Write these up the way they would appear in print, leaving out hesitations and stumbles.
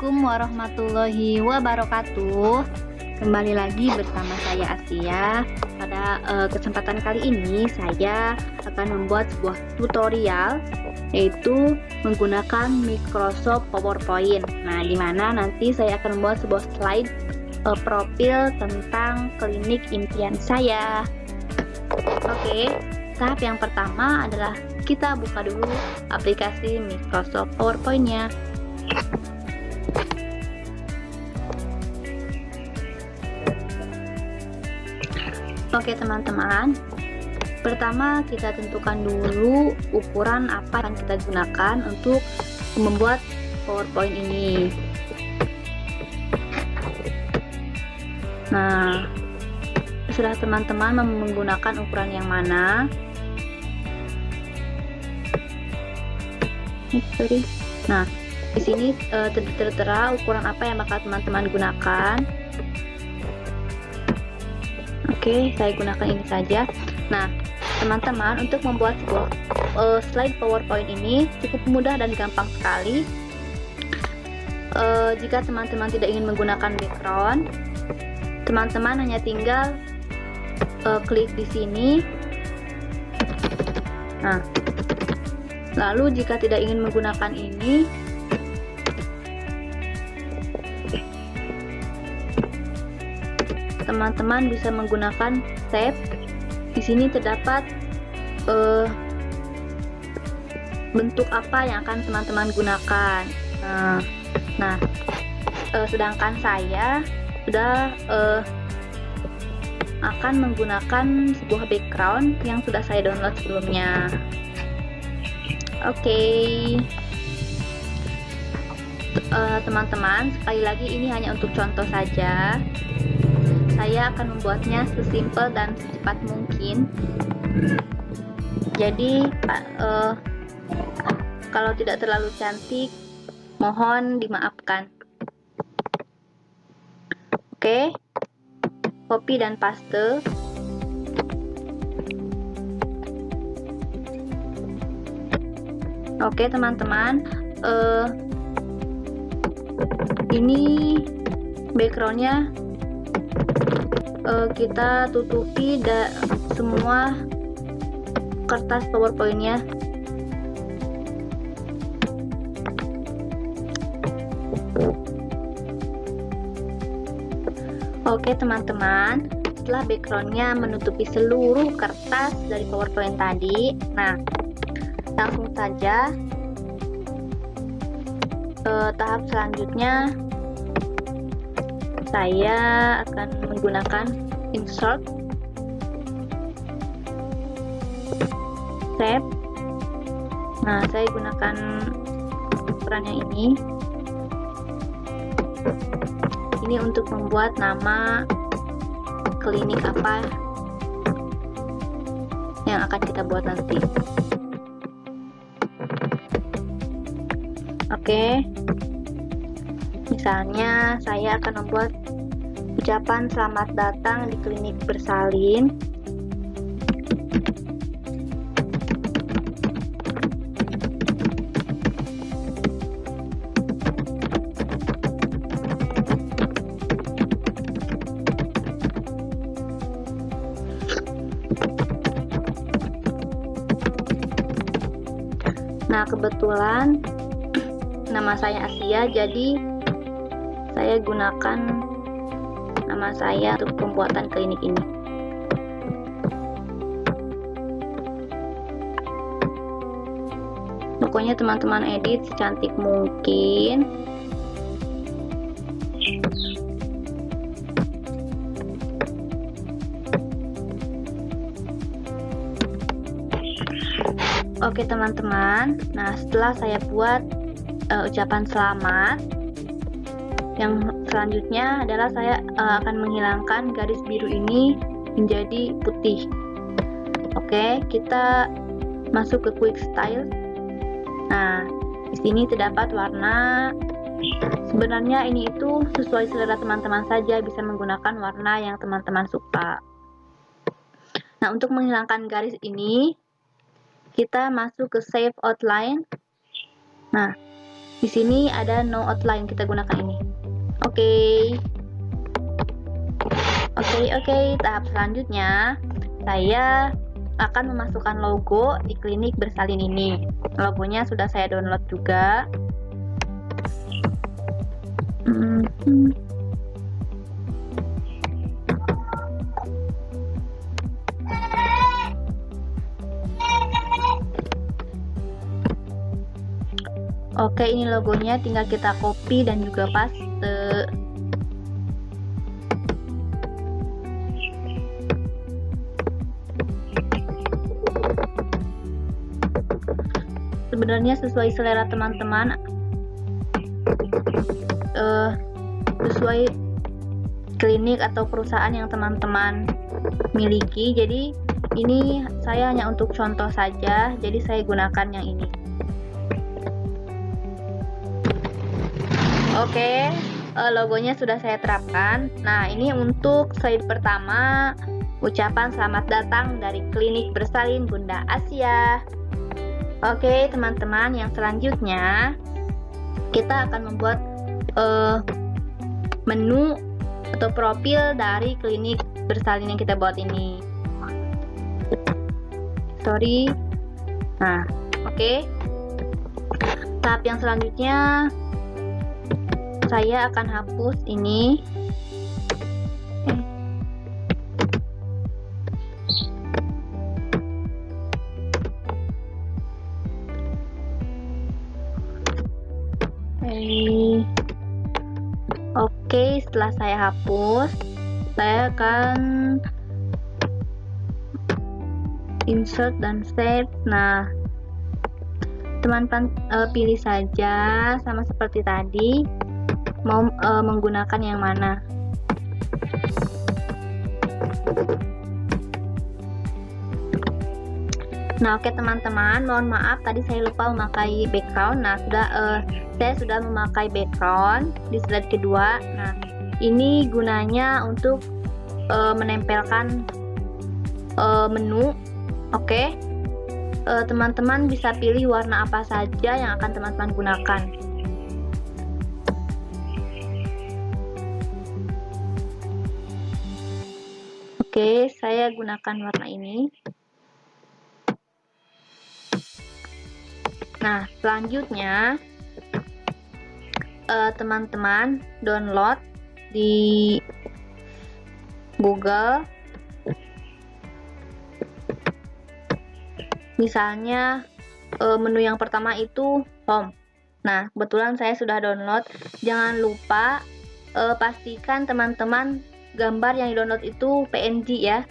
Assalamualaikum warahmatullahi wabarakatuh. Kembali lagi bersama saya Asia. Pada kesempatan kali ini saya akan membuat sebuah tutorial, yaitu menggunakan Microsoft PowerPoint. Nah, di mana nanti saya akan membuat sebuah slide profil tentang klinik impian saya. Oke, tahap yang pertama adalah kita buka dulu aplikasi Microsoft PowerPoint-nya. Oke teman-teman, pertama kita tentukan dulu ukuran apa yang kita gunakan untuk membuat PowerPoint ini. Nah, setelah teman-teman menggunakan ukuran yang mana, nah di sini tertera ukuran apa yang bakal teman-teman gunakan. Oke, saya gunakan ini saja. Nah, teman-teman, untuk membuat sebuah slide PowerPoint ini cukup mudah dan gampang sekali. Jika teman-teman tidak ingin menggunakan background, teman-teman hanya tinggal klik di sini. Nah, lalu jika tidak ingin menggunakan ini, teman-teman bisa menggunakan tab. Di sini terdapat bentuk apa yang akan teman-teman gunakan. Nah, sedangkan saya sudah akan menggunakan sebuah background yang sudah saya download sebelumnya. Oke. Teman-teman, sekali lagi ini hanya untuk contoh saja. Saya akan membuatnya sesimpel dan secepat mungkin. Jadi kalau tidak terlalu cantik, mohon dimaafkan. Oke, copy dan paste. Oke teman-teman, ini backgroundnya kita tutupi semua kertas PowerPoint-nya. Oke teman-teman, setelah backgroundnya menutupi seluruh kertas dari PowerPoint tadi, nah langsung saja tahap selanjutnya saya akan menggunakan insert, save. Nah, saya gunakan ukuran yang ini. Ini untuk membuat nama klinik apa yang akan kita buat nanti. Oke. Misalnya saya akan membuat ucapan selamat datang di klinik bersalin. Nah, kebetulan nama saya Asia, jadi saya gunakan nama saya untuk pembuatan klinik ini. Pokoknya teman-teman edit secantik mungkin. Oke teman-teman, nah setelah saya buat ucapan selamat, yang selanjutnya adalah saya akan menghilangkan garis biru ini menjadi putih. Oke, kita masuk ke quick style. Nah, di sini terdapat warna. Sebenarnya ini itu sesuai selera teman-teman saja, bisa menggunakan warna yang teman-teman suka. Nah, untuk menghilangkan garis ini, kita masuk ke Save Outline. Nah, Di sini ada no outline, kita gunakan ini. Oke. Tahap selanjutnya saya akan memasukkan logo di klinik bersalin ini. Logonya sudah saya download juga. Oke, ini logonya, tinggal kita copy dan juga paste. Sebenarnya sesuai selera teman-teman, sesuai klinik atau perusahaan yang teman-teman miliki. Jadi ini saya hanya untuk contoh saja, jadi saya gunakan yang ini. Oke, logonya sudah saya terapkan. Nah, ini untuk slide pertama, ucapan selamat datang dari klinik bersalin Bunda Asia. Oke teman-teman, yang selanjutnya kita akan membuat menu atau profil dari klinik bersalin yang kita buat ini. Nah, oke. Tahap yang selanjutnya saya akan hapus ini. Oke, setelah saya hapus, saya akan insert dan save. Nah, teman-teman pilih saja, sama seperti tadi, mau menggunakan yang mana. Nah, oke teman-teman, mohon maaf tadi saya lupa memakai background. Nah, saya sudah memakai background di slide kedua. Nah, ini gunanya untuk menempelkan menu. Oke. Teman-teman bisa pilih warna apa saja yang akan teman-teman gunakan. Oke, saya gunakan warna ini. Nah, selanjutnya teman-teman download di Google. Misalnya menu yang pertama itu home. Nah, kebetulan saya sudah download. Jangan lupa pastikan teman-teman gambar yang di-download itu PNG ya.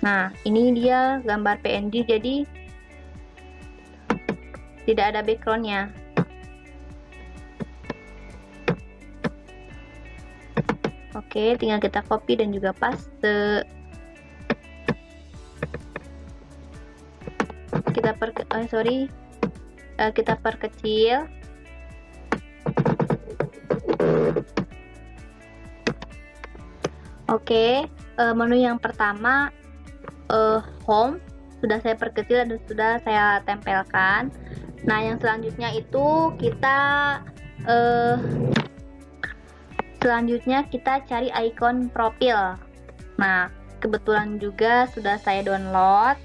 Nah, ini dia gambar PNG, jadi tidak ada backgroundnya. Oke, tinggal kita copy dan juga paste. Kita perkecil. Oke, menu yang pertama home sudah saya perkecil dan sudah saya tempelkan. Nah, yang selanjutnya itu kita cari icon profil. Nah, kebetulan juga sudah saya download.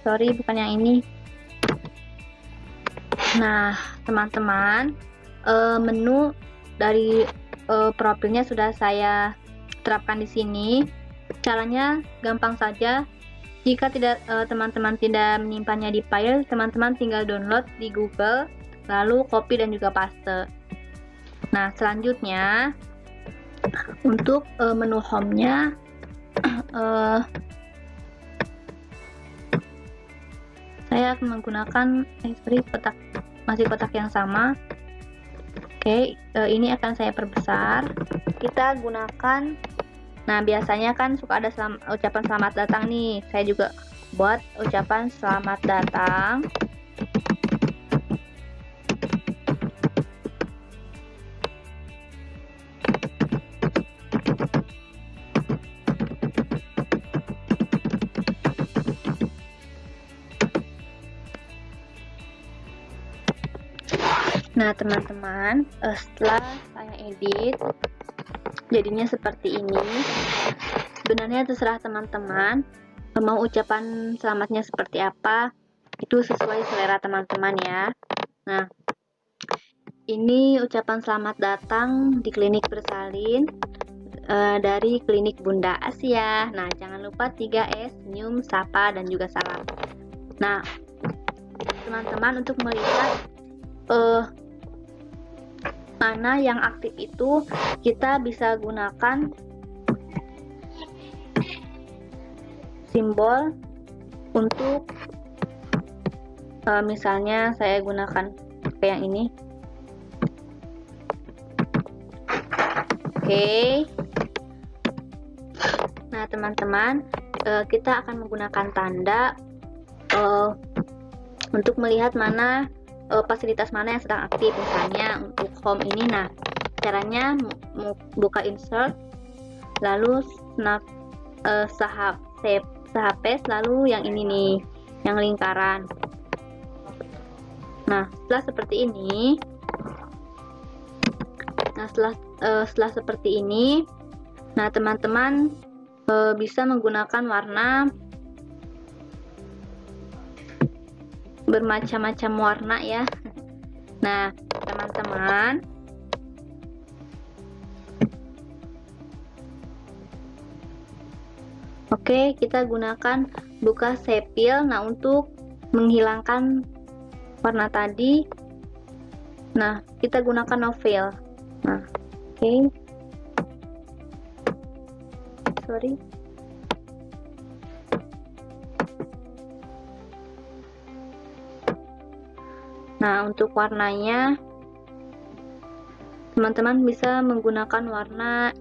Sorry, bukan yang ini. Nah, teman-teman, menu dari profilnya sudah saya terapkan di sini. Caranya gampang saja. Jika teman-teman tidak menyimpannya di file, teman-teman tinggal download di Google, lalu copy dan juga paste. Nah, selanjutnya untuk menu home-nya saya akan menggunakan kotak yang sama. Oke, ini akan saya perbesar. Kita gunakan Nah, biasanya kan suka ada ucapan selamat datang nih. Saya juga buat ucapan selamat datang. Nah, teman-teman, setelah saya edit, jadinya seperti ini. Sebenarnya terserah teman-teman mau ucapan selamatnya seperti apa, itu sesuai selera teman-teman ya. Nah, ini ucapan selamat datang di klinik bersalin dari klinik Bunda Asia. Nah, jangan lupa 3S, senyum, sapa, dan juga salam. Nah, teman-teman, untuk melihat mana yang aktif itu, kita bisa gunakan simbol untuk misalnya saya gunakan kayak yang ini. Oke. Nah, teman-teman, kita akan menggunakan tanda untuk melihat mana fasilitas mana yang sedang aktif. Misalnya untuk home ini, nah caranya buka insert, lalu snap paste, lalu yang ini nih, yang lingkaran. Nah, setelah seperti ini, setelah seperti ini, nah teman-teman bisa menggunakan warna bermacam-macam warna ya. Nah, teman-teman, oke, kita gunakan buka sepil. Nah, untuk menghilangkan warna tadi, nah kita gunakan novel. Nah, oke, sorry. Nah, untuk warnanya, teman-teman bisa menggunakan warna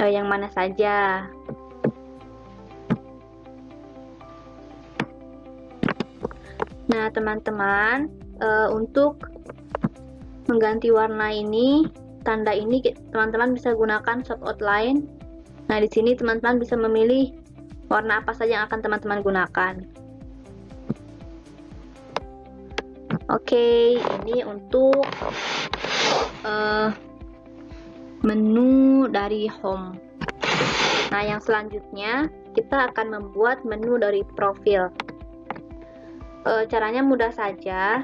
yang mana saja. Nah, teman-teman, untuk mengganti warna ini, tanda ini, teman-teman bisa gunakan soft outline. Nah, di sini teman-teman bisa memilih warna apa saja yang akan teman-teman gunakan. Oke, ini untuk menu dari home. Nah, yang selanjutnya kita akan membuat menu dari profil. Caranya mudah saja,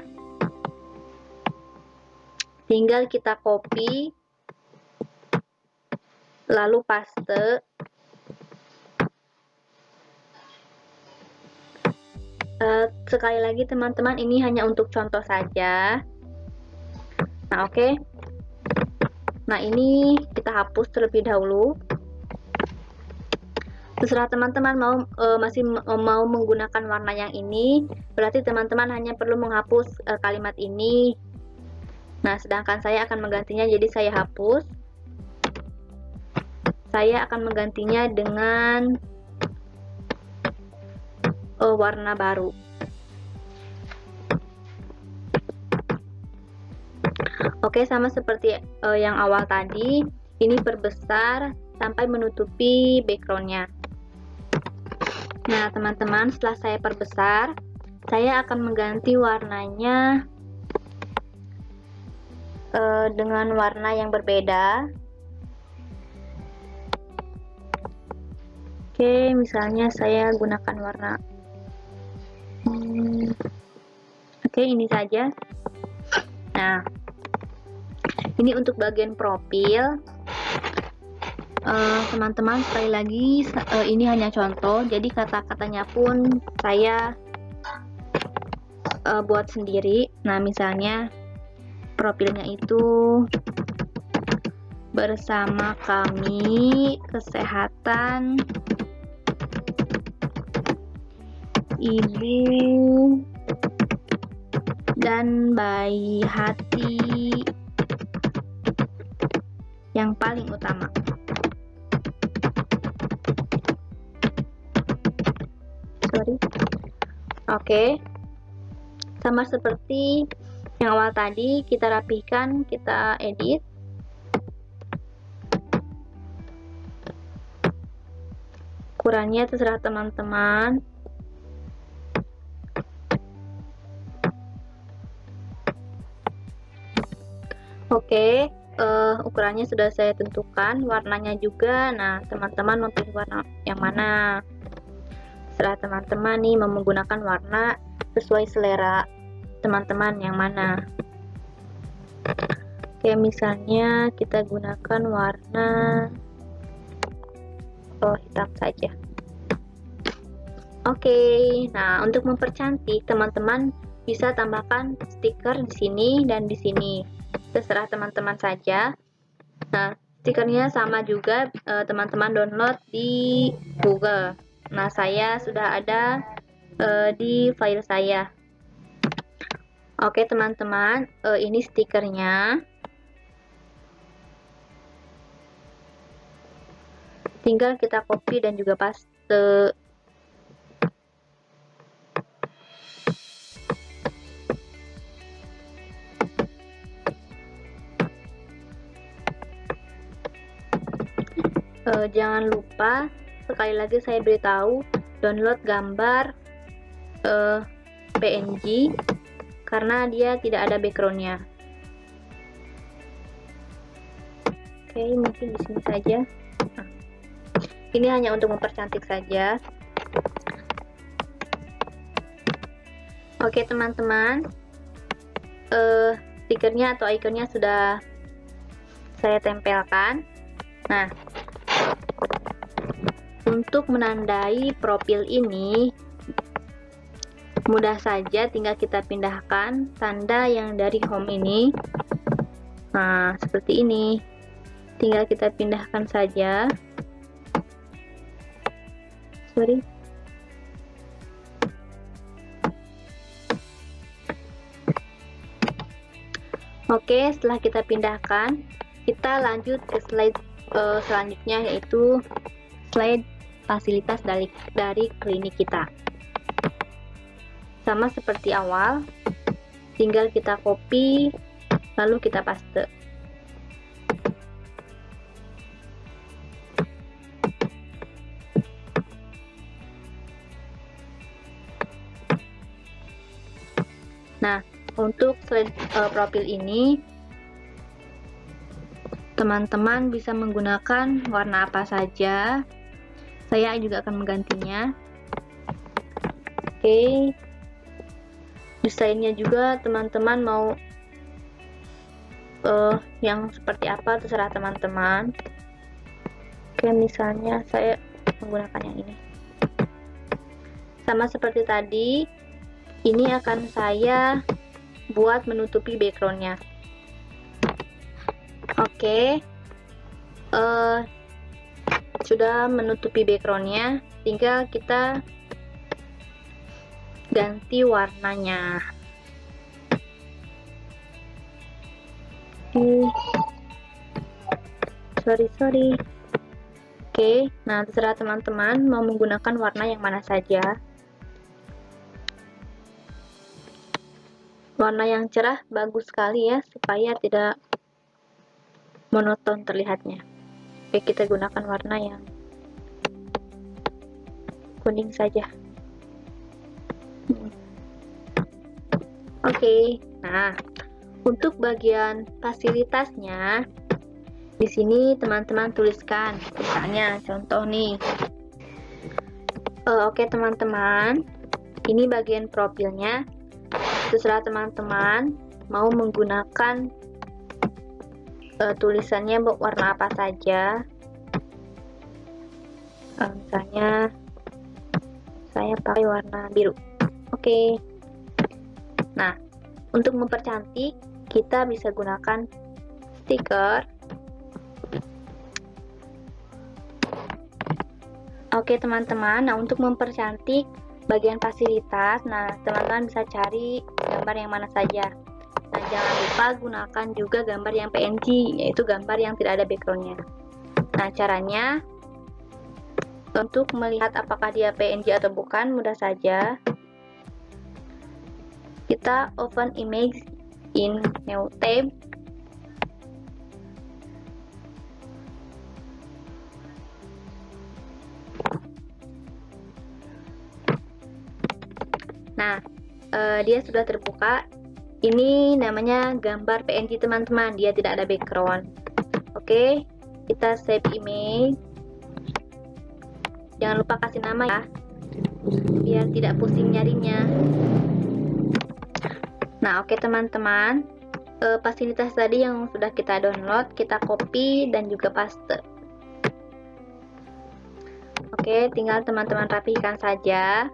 tinggal kita copy lalu paste. Sekali lagi teman-teman, ini hanya untuk contoh saja. Nah, oke. Nah, ini kita hapus terlebih dahulu. Terserah teman-teman masih mau menggunakan warna yang ini, berarti teman-teman hanya perlu menghapus kalimat ini. Nah, sedangkan saya akan menggantinya, jadi saya hapus. Saya akan menggantinya dengan warna baru. Oke, sama seperti yang awal tadi, ini perbesar sampai menutupi backgroundnya. Nah, teman-teman, setelah saya perbesar, saya akan mengganti warnanya dengan warna yang berbeda. Oke, misalnya saya gunakan warna oke, ini saja. Nah, ini untuk bagian profil. Teman-teman, sekali lagi, ini hanya contoh, jadi kata-katanya pun saya buat sendiri. Nah, misalnya profilnya itu bersama kami kesehatan ibu dan bayi hati yang paling utama. Oke, sama seperti yang awal tadi, kita rapihkan, kita edit. Ukurannya terserah teman-teman. Oke, ukurannya sudah saya tentukan, warnanya juga. Nah, teman-teman mau pilih warna yang mana? Setelah teman-teman nih mau menggunakan warna sesuai selera teman-teman yang mana. Oke, misalnya kita gunakan warna hitam saja. Oke, nah untuk mempercantik teman-teman bisa tambahkan stiker di sini dan di sini. Terserah teman-teman saja. Nah, stikernya sama juga teman-teman download di Google. Nah, saya sudah ada di file saya. Oke, teman-teman, ini stikernya. Tinggal kita copy dan juga paste. Jangan lupa, sekali lagi saya beritahu, download gambar PNG karena dia tidak ada backgroundnya. Oke, mungkin di sini saja. Nah, ini hanya untuk mempercantik saja. Oke, teman-teman, stikernya atau ikonnya sudah saya tempelkan. Nah, untuk menandai profil ini mudah saja, tinggal kita pindahkan tanda yang dari home ini. Nah, seperti ini. Tinggal kita pindahkan saja. Sorry. Oke, setelah kita pindahkan, kita lanjut ke slide selanjutnya, yaitu slide fasilitas dari klinik kita. Sama seperti awal, tinggal kita copy lalu kita paste. Nah, untuk slide profil ini teman-teman bisa menggunakan warna apa saja. Saya juga akan menggantinya. Oke, desainnya juga teman-teman mau yang seperti apa terserah teman-teman. Oke, misalnya saya menggunakan yang ini. Sama seperti tadi, ini akan saya buat menutupi backgroundnya. Oke, sudah menutupi backgroundnya, tinggal kita ganti warnanya. Sorry. Oke, nah terserah teman-teman mau menggunakan warna yang mana saja. Warna yang cerah bagus sekali ya, supaya tidak monoton terlihatnya. Oke, kita gunakan warna yang kuning saja. Oke, nah untuk bagian fasilitasnya di sini teman-teman tuliskan, misalnya contoh nih. Oke teman-teman, ini bagian profilnya. Terserah teman-teman mau menggunakan tulisannya warna apa saja. Misalnya saya pakai warna biru. Oke. Nah, untuk mempercantik kita bisa gunakan stiker. Oke teman-teman, nah untuk mempercantik bagian fasilitas, nah teman-teman bisa cari gambar yang mana saja. Nah, jangan lupa gunakan juga gambar yang PNG, yaitu gambar yang tidak ada backgroundnya. Nah, caranya untuk melihat apakah dia PNG atau bukan mudah saja. Kita open image in new tab. Nah, dia sudah terbuka. Ini namanya gambar PNG teman-teman, dia tidak ada background. Oke, kita save image. Jangan lupa kasih nama ya, biar tidak pusing nyarinya. Nah, oke teman-teman, fasilitas tadi yang sudah kita download, kita copy dan juga paste. Oke, tinggal teman-teman rapikan saja.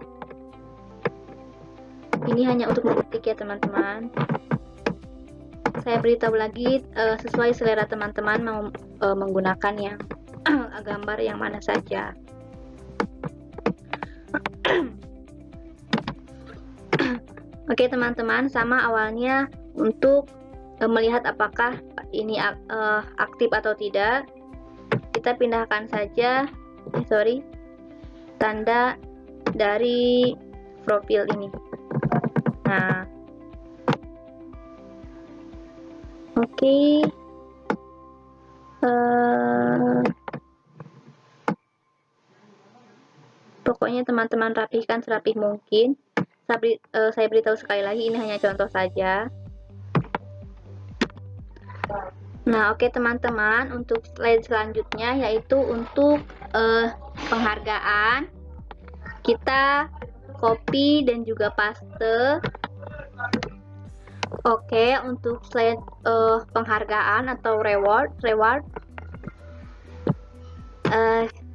Ini hanya untuk mengetik ya teman-teman. Saya beritahu lagi, sesuai selera teman-teman mau menggunakan yang gambar yang mana saja. Oke teman-teman, sama awalnya untuk melihat apakah ini aktif atau tidak, kita pindahkan saja tanda dari profil ini. Nah, oke. Pokoknya teman-teman rapihkan serapih mungkin. Saya beritahu sekali lagi, ini hanya contoh saja. Nah, oke teman-teman, untuk slide selanjutnya yaitu untuk penghargaan. Kita copy dan juga paste. Oke, untuk slide penghargaan atau reward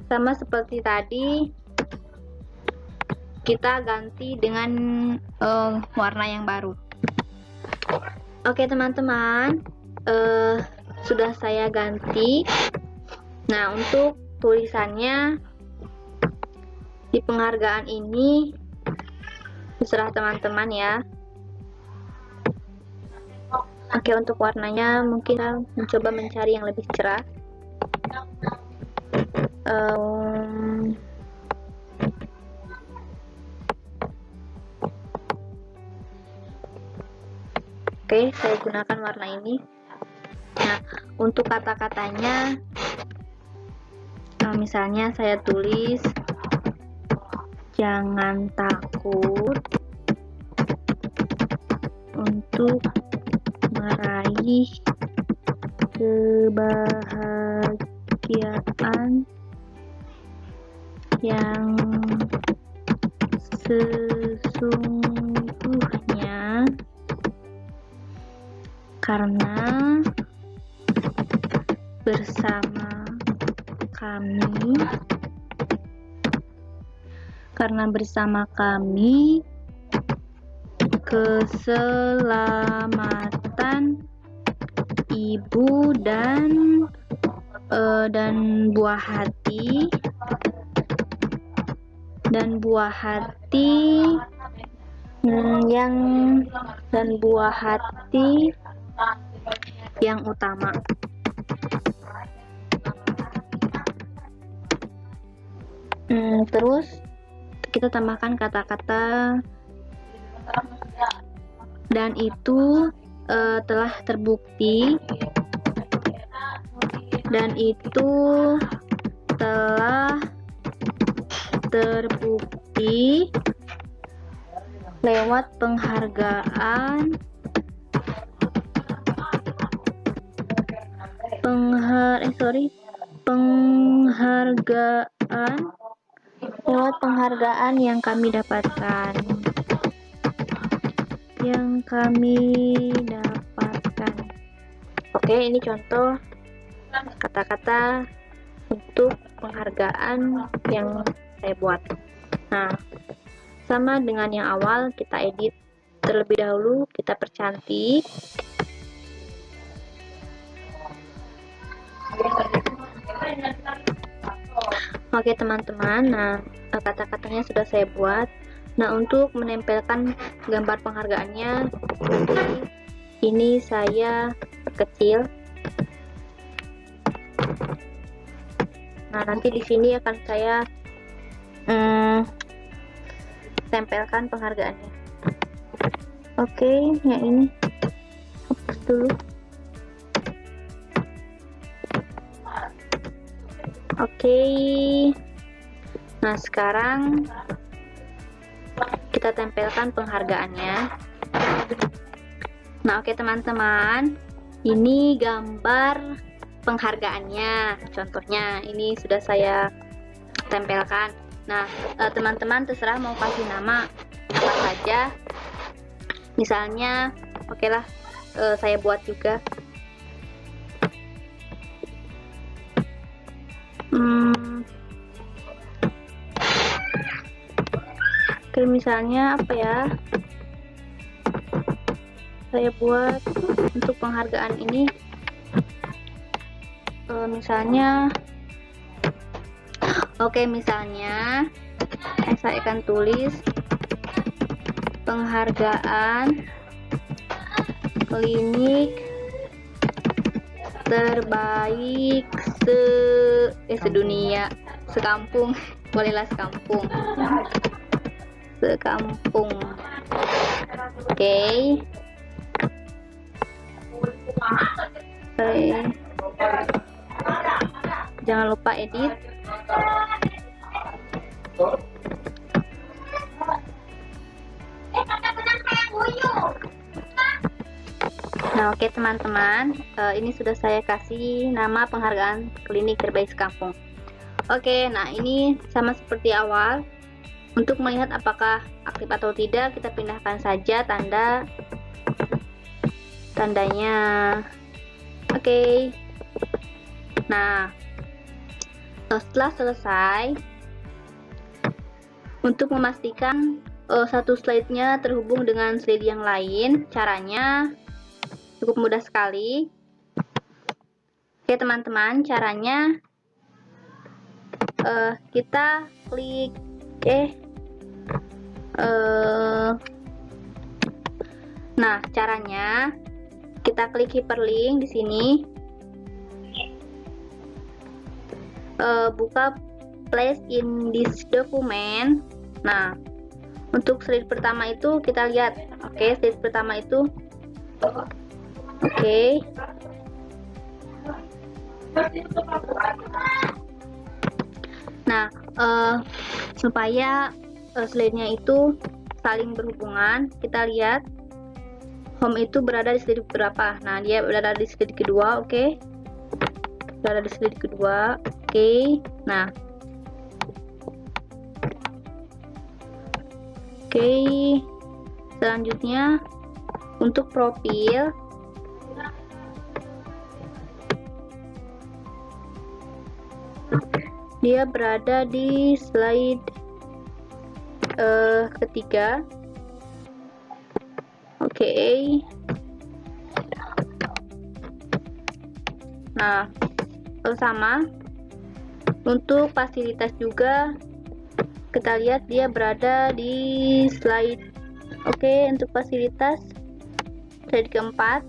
sama seperti tadi, kita ganti dengan warna yang baru. Oke teman-teman, sudah saya ganti. Nah, untuk tulisannya di penghargaan ini terserah teman-teman ya. Oke, untuk warnanya mungkin kita mencoba mencari yang lebih cerah. Oke, saya gunakan warna ini. Nah, untuk kata-katanya, misalnya saya tulis jangan takut untuk meraih kebahagiaan yang sesungguhnya, karena bersama kami keselamatan ibu dan buah hati yang utama. Terus kita tambahkan kata-kata dan itu telah terbukti, lewat penghargaan yang kami dapatkan. Oke, ini contoh kata-kata untuk penghargaan yang saya buat. Nah, sama dengan yang awal, kita edit terlebih dahulu, kita percantik. Oke teman-teman, nah kata-katanya sudah saya buat. Nah, untuk menempelkan gambar penghargaannya, ini saya kecil. Nah, nanti di sini akan saya tempelkan penghargaannya. Oke, yang ini hapus dulu. Oke. Nah, sekarang kita tempelkan penghargaannya. Nah, oke teman-teman, ini gambar penghargaannya. Contohnya ini sudah saya tempelkan. Nah, teman-teman terserah mau kasih nama apa saja. Misalnya, oke lah, saya buat juga. Oke, misalnya apa ya? Saya buat untuk penghargaan ini, misalnya, oke, misalnya saya akan tulis penghargaan klinik terbaik sedunia, sekampung, bolehlah sekampung. Oke. Jangan lupa edit. Nah, oke teman-teman, ini sudah saya kasih nama penghargaan klinik terbaik sekampung. Oke, nah ini sama seperti awal. Untuk melihat apakah aktif atau tidak, kita pindahkan saja tandanya. Oke. Nah, setelah selesai, untuk memastikan satu slide-nya terhubung dengan slide yang lain, caranya cukup mudah sekali. Oke teman-teman, caranya kita klik nah, caranya kita klik hyperlink di sini, buka place in this document. Nah, untuk slide pertama itu kita lihat. Oke, slide pertama itu oke. Nah, supaya slide-nya itu saling berhubungan, kita lihat home itu berada di slide berapa. Nah, dia berada di slide kedua, oke. Berada di slide kedua, oke. Nah, oke. Selanjutnya untuk profil, dia berada di slide ketiga. Oke. Nah, sama untuk fasilitas juga kita lihat dia berada di slide. Oke, untuk fasilitas slide keempat.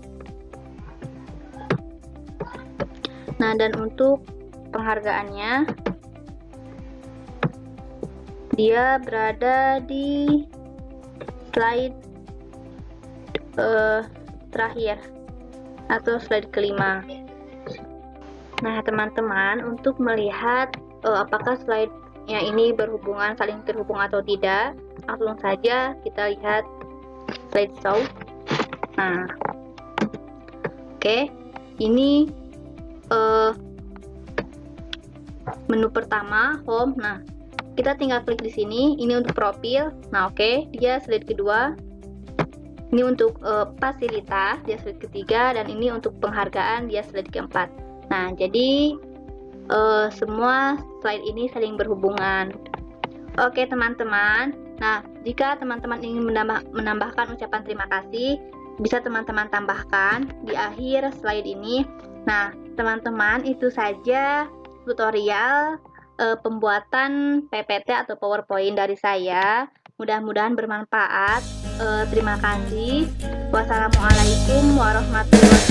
Nah, dan untuk penghargaannya dia berada di slide terakhir atau slide kelima. Nah teman-teman, untuk melihat apakah slide-nya ini saling terhubung atau tidak, langsung saja kita lihat slide show. Nah, oke, ini menu pertama home. Nah, kita tinggal klik di sini. Ini untuk profil. Nah, oke, dia slide kedua. Ini untuk fasilitas, dia slide ketiga, dan ini untuk penghargaan, dia slide keempat. Nah, jadi semua slide ini saling berhubungan. Oke teman-teman. Nah, jika teman-teman ingin menambahkan ucapan terima kasih, bisa teman-teman tambahkan di akhir slide ini. Nah, teman-teman, itu saja tutorial pembuatan PPT atau PowerPoint dari saya. Mudah-mudahan bermanfaat. Terima kasih. Wassalamualaikum warahmatullahi wabarakatuh.